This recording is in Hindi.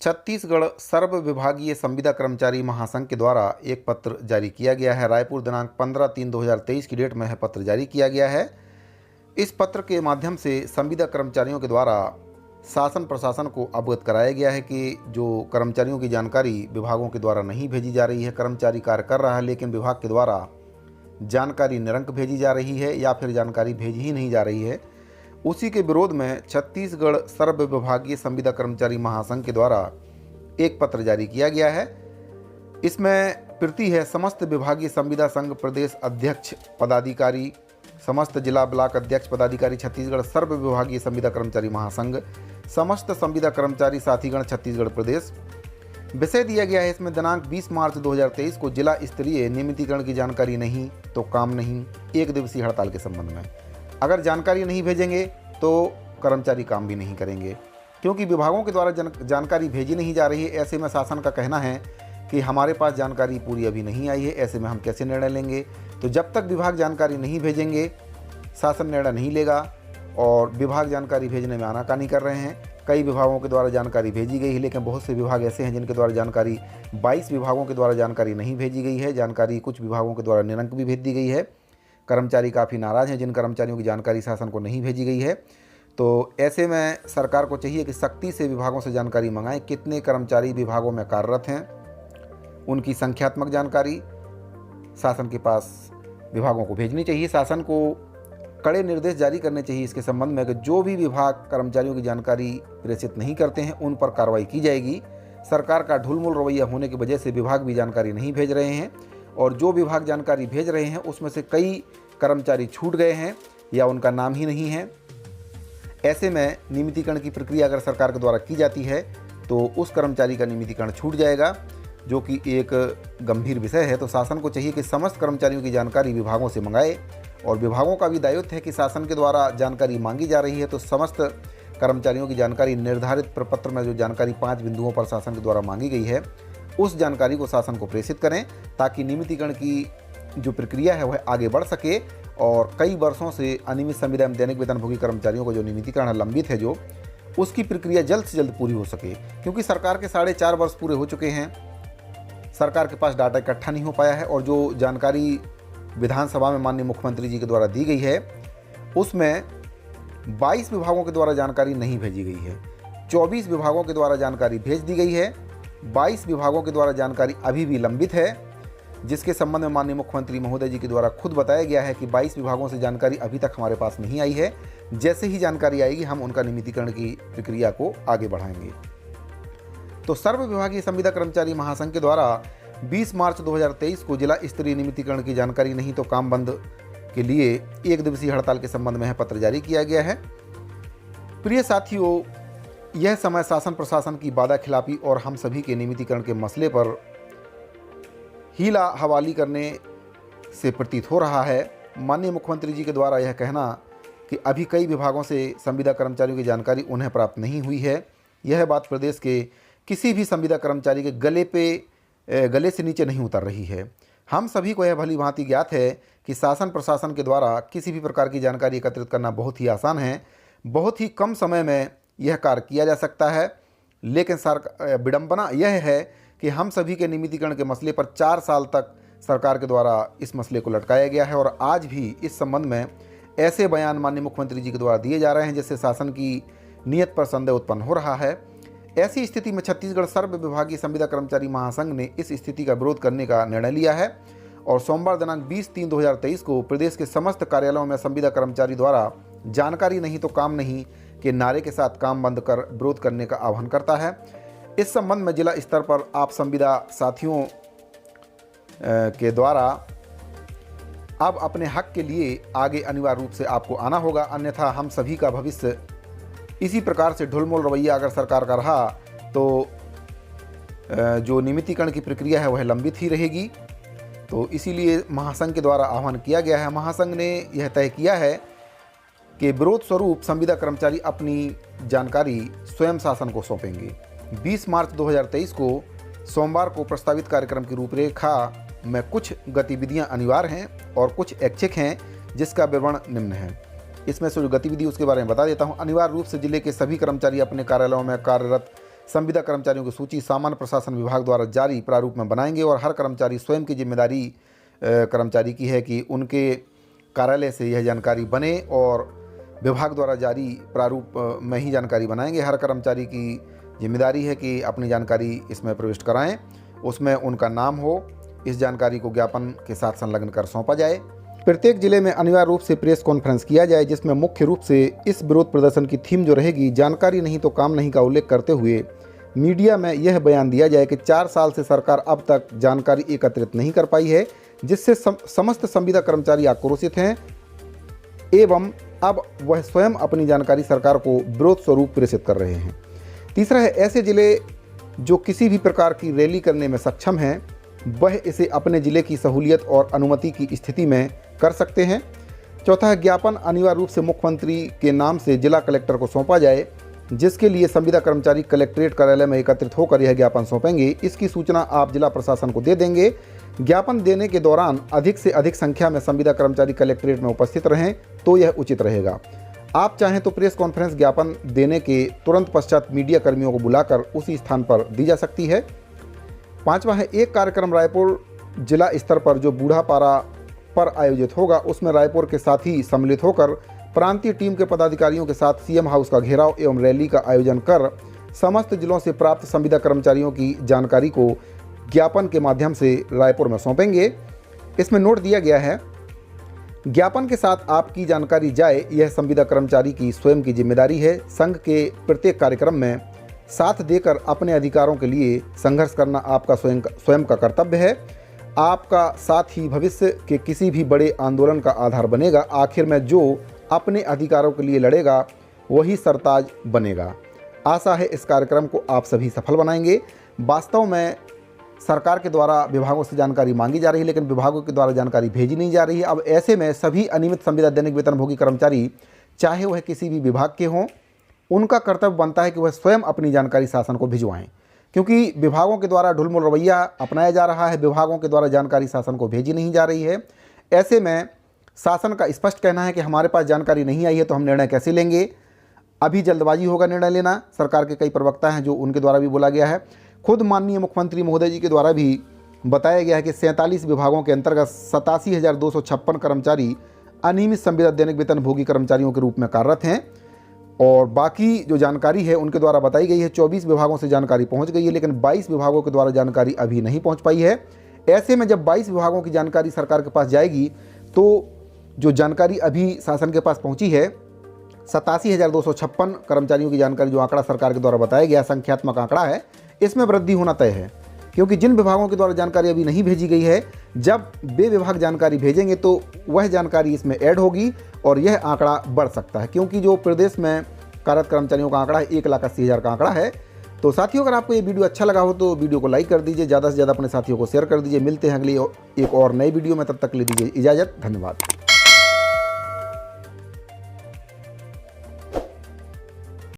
छत्तीसगढ़ सर्व विभागीय संविदा कर्मचारी महासंघ के द्वारा एक पत्र जारी किया गया है। रायपुर दिनांक 15/3/2023 की डेट में यह पत्र जारी किया गया है। इस पत्र के माध्यम से संविदा कर्मचारियों के द्वारा शासन प्रशासन को अवगत कराया गया है कि जो कर्मचारियों की जानकारी विभागों के द्वारा नहीं भेजी जा रही है, कर्मचारी कार्य कर रहा है लेकिन विभाग के द्वारा जानकारी निरंक भेजी जा रही है या फिर जानकारी भेजी ही नहीं जा रही है, उसी के विरोध में छत्तीसगढ़ सर्व विभागीय संविदा कर्मचारी महासंघ के द्वारा एक पत्र जारी किया गया है। इसमें प्रति है समस्त विभागीय संविदा संघ प्रदेश अध्यक्ष पदाधिकारी, समस्त जिला ब्लॉक अध्यक्ष पदाधिकारी छत्तीसगढ़ सर्व विभागीय संविदा कर्मचारी महासंघ, समस्त संविदा कर्मचारी साथीगण छत्तीसगढ़ प्रदेश। विषय दिया गया है इसमें दिनांक 20 मार्च 2023 को जिला स्तरीय नियमितीकरण की जानकारी नहीं तो काम नहीं, एक दिवसीय हड़ताल के संबंध में। अगर जानकारी नहीं भेजेंगे तो कर्मचारी काम भी नहीं करेंगे, क्योंकि विभागों के द्वारा जानकारी भेजी नहीं जा रही है। ऐसे में शासन का कहना है कि हमारे पास जानकारी पूरी अभी नहीं आई है, ऐसे में हम कैसे निर्णय लेंगे। तो जब तक विभाग जानकारी नहीं भेजेंगे शासन निर्णय नहीं लेगा, और विभाग जानकारी भेजने में आनाकानी कर रहे हैं। कई विभागों के द्वारा जानकारी भेजी गई है, लेकिन बहुत से विभाग ऐसे हैं जिनके द्वारा जानकारी 22 विभागों के द्वारा जानकारी नहीं भेजी गई है। जानकारी कुछ विभागों के द्वारा निरंक भी भेज दी गई है। कर्मचारी काफ़ी नाराज़ हैं जिन कर्मचारियों की जानकारी शासन को नहीं भेजी गई है। तो ऐसे में सरकार को चाहिए कि सख्ती से विभागों से जानकारी मंगाएं। कितने कर्मचारी विभागों में कार्यरत हैं, उनकी संख्यात्मक जानकारी शासन के पास विभागों को भेजनी चाहिए। शासन को कड़े निर्देश जारी करने चाहिए इसके संबंध में कि जो भी विभाग कर्मचारियों की जानकारी प्रेषित नहीं करते हैं उन पर कार्रवाई की जाएगी। सरकार का ढुलमुल रवैया होने की वजह से विभाग भी जानकारी नहीं भेज रहे हैं, और जो विभाग जानकारी भेज रहे हैं उसमें से कई कर्मचारी छूट गए हैं या उनका नाम ही नहीं है। ऐसे में नियमितीकरण की प्रक्रिया अगर सरकार के द्वारा की जाती है तो उस कर्मचारी का नियमितीकरण छूट जाएगा, जो कि एक गंभीर विषय है। तो शासन को चाहिए कि समस्त कर्मचारियों की जानकारी विभागों से मंगाए, और विभागों का भी दायित्व है कि शासन के द्वारा जानकारी मांगी जा रही है तो समस्त कर्मचारियों की जानकारी निर्धारित प्रपत्र में जो जानकारी 5 बिंदुओं पर शासन के द्वारा मांगी गई है उस जानकारी को शासन को प्रेषित करें, ताकि नियमितीकरण की जो प्रक्रिया है वह आगे बढ़ सके। और कई वर्षों से अनियमित संविदा एवं दैनिक वेतनभोगी कर्मचारियों को जो नियमितीकरण लंबित है, जो उसकी प्रक्रिया जल्द से जल्द पूरी हो सके, क्योंकि सरकार के 4.5 वर्ष पूरे हो चुके हैं। सरकार के पास डाटा इकट्ठा नहीं हो पाया है, और जो जानकारी विधानसभा में माननीय मुख्यमंत्री जी के द्वारा दी गई है उसमें 22 विभागों के द्वारा जानकारी नहीं भेजी गई है। 24 विभागों के द्वारा जानकारी भेज दी गई है, 22 विभागों के द्वारा जानकारी अभी भी लंबित है, जिसके संबंध में माननीय मुख्यमंत्री महोदय जी के द्वारा खुद बताया गया है कि 22 विभागों से जानकारी अभी तक हमारे पास नहीं आई है। जैसे ही जानकारी आएगी हम उनका नियमितीकरण की प्रक्रिया को आगे बढ़ाएंगे। तो सर्व विभागीय संविदा कर्मचारी महासंघ के द्वारा 20 मार्च 2023 को जिला स्तरीय नियमितीकरण की जानकारी नहीं तो काम बंद के लिए एक दिवसीय हड़ताल के संबंध में यह पत्र जारी किया गया है। प्रिय साथियों, यह समय शासन प्रशासन की वादा खिलाफी और हम सभी के नियमितीकरण के मसले पर हीला हवाली करने से प्रतीत हो रहा है। माननीय मुख्यमंत्री जी के द्वारा यह कहना कि अभी कई विभागों से संविदा कर्मचारियों की जानकारी उन्हें प्राप्त नहीं हुई है, यह बात प्रदेश के किसी भी संविदा कर्मचारी के गले से नीचे नहीं उतर रही है। हम सभी को यह भली भांति ज्ञात है कि शासन प्रशासन के द्वारा किसी भी प्रकार की जानकारी एकत्रित करना बहुत ही आसान है, बहुत ही कम समय में यह कार्य किया जा सकता है। लेकिन विडंबना यह है कि हम सभी के नियमितीकरण के मसले पर 4 साल तक सरकार के द्वारा इस मसले को लटकाया गया है, और आज भी इस संबंध में ऐसे बयान माननीय मुख्यमंत्री जी के द्वारा दिए जा रहे हैं जिससे शासन की नीयत पर संदेह उत्पन्न हो रहा है। ऐसी स्थिति में छत्तीसगढ़ सर्व विभागीय संविदा कर्मचारी महासंघ ने इस स्थिति का विरोध करने का निर्णय लिया है, और सोमवार दिनांक 20/3/2023 को प्रदेश के समस्त कार्यालयों में संविदा कर्मचारी द्वारा जानकारी नहीं तो काम नहीं के नारे के साथ काम बंद कर विरोध करने का आह्वान करता है। इस संबंध में जिला स्तर पर आप संविदा साथियों के द्वारा अब अपने हक के लिए आगे अनिवार्य रूप से आपको आना होगा, अन्यथा हम सभी का भविष्य इसी प्रकार से ढुलमुल रवैया अगर सरकार का रहा तो जो नियमितीकरण की प्रक्रिया है वह लंबित ही रहेगी। तो इसीलिए महासंघ के द्वारा आह्वान किया गया है। महासंघ ने यह तय किया है कि विरोध स्वरूप संविदा कर्मचारी अपनी जानकारी स्वयं शासन को सौंपेंगे। 20 मार्च 2023 को सोमवार को प्रस्तावित कार्यक्रम की रूपरेखा में कुछ गतिविधियां अनिवार्य हैं और कुछ ऐच्छिक हैं, जिसका विवरण निम्न है। इसमें से जो गतिविधि उसके बारे में बता देता हूं। अनिवार्य रूप से जिले के सभी कर्मचारी अपने कार्यालयों में कार्यरत संविदा कर्मचारियों की सूची सामान्य प्रशासन विभाग द्वारा जारी प्रारूप में बनाएंगे और हर कर्मचारी स्वयं की जिम्मेदारी कर्मचारी की है कि उनके कार्यालय से यह जानकारी बने और विभाग द्वारा जारी प्रारूप में ही जानकारी बनाएंगे। हर कर्मचारी की जिम्मेदारी है कि अपनी जानकारी इसमें प्रविष्ट कराएं, उसमें उनका नाम हो, इस जानकारी को ज्ञापन के साथ संलग्न कर सौंपा जाए। प्रत्येक जिले में अनिवार्य रूप से प्रेस कॉन्फ्रेंस किया जाए जिसमें मुख्य रूप से इस विरोध प्रदर्शन की थीम जो रहेगी जानकारी नहीं तो काम नहीं का उल्लेख करते हुए मीडिया में यह बयान दिया जाए कि 4 साल से सरकार अब तक जानकारी एकत्रित नहीं कर पाई है, जिससे समस्त संविदा कर्मचारी आक्रोशित हैं एवं अब वह स्वयं अपनी जानकारी सरकार को विरोध स्वरूप प्रेषित कर रहे हैं। तीसरा है, ऐसे जिले जो किसी भी प्रकार की रैली करने में सक्षम हैं वह इसे अपने जिले की सहूलियत और अनुमति की स्थिति में कर सकते हैं। चौथा है, ज्ञापन अनिवार्य रूप से मुख्यमंत्री के नाम से जिला कलेक्टर को सौंपा जाए, जिसके लिए संविदा कर्मचारी कलेक्ट्रेट कार्यालय में एकत्रित होकर यह ज्ञापन सौंपेंगे। इसकी सूचना आप जिला प्रशासन को दे देंगे। ज्ञापन देने के दौरान अधिक से अधिक संख्या में संविदा कर्मचारी कलेक्ट्रेट में उपस्थित रहें तो यह उचित रहेगा। आप चाहें तो प्रेस कॉन्फ्रेंस ज्ञापन देने के तुरंत पश्चात मीडिया कर्मियों को बुलाकर उसी स्थान पर दी जा सकती है। पांचवा है, एक कार्यक्रम रायपुर जिला स्तर पर जो बूढ़ापारा पर आयोजित होगा उसमें रायपुर के साथी सम्मिलित होकर प्रांतीय टीम के पदाधिकारियों के साथ सीएम हाउस का घेराव एवं रैली का आयोजन कर समस्त जिलों से प्राप्त संविदा कर्मचारियों की जानकारी को ज्ञापन के माध्यम से रायपुर में सौंपेंगे। इसमें नोट दिया गया है, ज्ञापन के साथ आपकी जानकारी जाए यह संविदा कर्मचारी की स्वयं की जिम्मेदारी है। संघ के प्रत्येक कार्यक्रम में साथ देकर अपने अधिकारों के लिए संघर्ष करना आपका स्वयं का कर्तव्य है। आपका साथ ही भविष्य के किसी भी बड़े आंदोलन का आधार बनेगा। आखिर में जो अपने अधिकारों के लिए लड़ेगा वही सरताज बनेगा। आशा है इस कार्यक्रम को आप सभी सफल बनाएंगे। वास्तव में सरकार के द्वारा विभागों से जानकारी मांगी जा रही है लेकिन विभागों के द्वारा जानकारी भेजी नहीं जा रही है। अब ऐसे में सभी अनियमित संविदा दैनिक वेतनभोगी कर्मचारी चाहे वह किसी भी विभाग के हों, उनका कर्तव्य बनता है कि वह स्वयं अपनी जानकारी शासन को भिजवाएं, क्योंकि विभागों के द्वारा ढुलमुल रवैया अपनाया जा रहा है। विभागों के द्वारा जानकारी शासन को भेजी नहीं जा रही है। ऐसे में शासन का स्पष्ट कहना है कि हमारे पास जानकारी नहीं आई है तो हम निर्णय कैसे लेंगे। अभी जल्दबाजी होगा निर्णय लेना। सरकार के कई प्रवक्ता हैं जो उनके द्वारा भी बोला गया है। खुद माननीय मुख्यमंत्री महोदय जी के द्वारा भी बताया गया है कि 47 विभागों के अंतर्गत 87,256 कर्मचारी अनियमित संविदा दैनिक वेतनभोगी कर्मचारियों के रूप में कार्यरत हैं और बाकी जो जानकारी है उनके द्वारा बताई गई है 24 विभागों से जानकारी पहुंच गई है, लेकिन 22 विभागों के द्वारा जानकारी अभी नहीं पहुंच पाई है। ऐसे में जब 22 विभागों की जानकारी सरकार के पास जाएगी तो जो जानकारी अभी शासन के पास पहुंची है 87,256 कर्मचारियों की जानकारी, जो आंकड़ा सरकार के द्वारा बताया गया संख्यात्मक आंकड़ा है, इसमें वृद्धि होना तय है। क्योंकि जिन विभागों के द्वारा जानकारी अभी नहीं भेजी गई है, जब वे विभाग जानकारी भेजेंगे तो वह जानकारी इसमें ऐड होगी और यह आंकड़ा बढ़ सकता है, क्योंकि जो प्रदेश में कार्यरत कर्मचारियों का आंकड़ा है 1,80,000 का आंकड़ा है। तो साथियों, अगर आपको ये वीडियो अच्छा लगा हो तो वीडियो को लाइक कर दीजिए, ज़्यादा से ज़्यादा अपने साथियों को शेयर कर दीजिए। मिलते हैं अगली एक और नई वीडियो में, तब तक ले दीजिए इजाज़त। धन्यवाद।